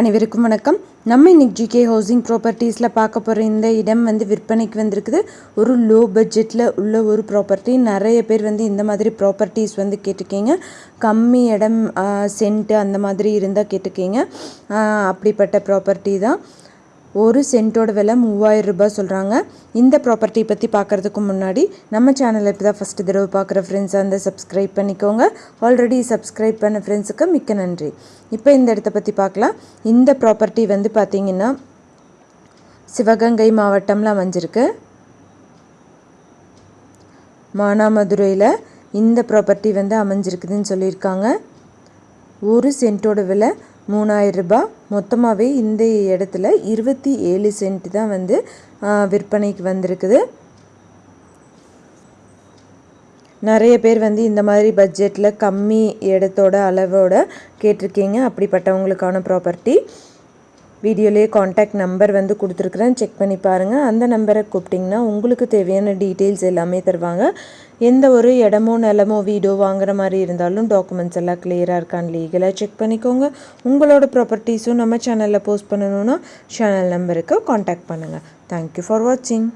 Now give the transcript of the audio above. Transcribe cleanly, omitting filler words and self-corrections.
அனைவருக்கும் வணக்கம். நம்ம இன்னைக்கு ஜிகே ஹவுசிங் ப்ராப்பர்ட்டிஸில் பார்க்க போகிற இந்த இடம் விற்பனைக்கு வந்திருக்குது. ஒரு லோ பட்ஜெட்டில் உள்ள ஒரு ப்ராப்பர்ட்டி. நிறைய பேர் இந்த மாதிரி ப்ராப்பர்ட்டிஸ் கேட்டிருக்கீங்க. கம்மி இடம் சென்ட்டு அந்த மாதிரி இருந்தால் கேட்டிருக்கீங்க. அப்படிப்பட்ட ப்ராப்பர்ட்டி தான். ஒரு சென்ட்டோட விலை 3000 ரூபாய் சொல்கிறாங்க. இந்த ப்ராப்பர்ட்டி பற்றி பார்க்குறதுக்கு முன்னாடி நம்ம சேனலை இப்போ தான் ஃபஸ்ட்டு தடவை பார்க்குற ஃப்ரெண்ட்ஸாக சப்ஸ்கிரைப் பண்ணிக்கோங்க. ஆல்ரெடி சப்ஸ்கிரைப் பண்ண ஃப்ரெண்ட்ஸுக்கு மிக்க நன்றி. இப்போ இந்த இடத்த பற்றி பார்க்கலாம். இந்த ப்ராப்பர்ட்டி பார்த்திங்கன்னா சிவகங்கை மாவட்டம்ல அமைஞ்சிருக்கு. மானாமதுரையில் இந்த ப்ராப்பர்ட்டி அமைஞ்சிருக்குதுன்னு சொல்லியிருக்காங்க. ஒரு சென்ட்டோட விலை 3000 ரூபாய். மொத்தமாகவே இந்த இடத்துல 27 சென்ட் தான் விற்பனைக்கு வந்திருக்குது. நிறைய பேர் இந்த மாதிரி பட்ஜெட்டில் கம்மி இடத்தோட அளவோட கேட்டிருக்கீங்க. அப்படிப்பட்டவங்களுக்கான ப்ராப்பர்ட்டி. வீடியோலேயே காண்டாக்ட் நம்பர் கொடுத்துருக்குறேன், செக் பண்ணி பாருங்கள். அந்த நம்பரை கூப்பிட்டிங்கன்னா உங்களுக்கு தேவையான டீட்டெயில்ஸ் எல்லாமே தருவாங்க. எந்த ஒரு இடமோ நிலமோ வீடோ வாங்குற மாதிரி இருந்தாலும் டாக்குமெண்ட்ஸ் எல்லாம் கிளியராக இருக்கான்னு லீகலாக செக் பண்ணிக்கோங்க. உங்களோட ப்ராப்பர்ட்டிஸும் நம்ம சேனலில் போஸ்ட் பண்ணணுன்னா சேனல் நம்பருக்கு காண்டாக்ட் பண்ணுங்கள். தேங்க்யூ ஃபார் வாட்சிங்.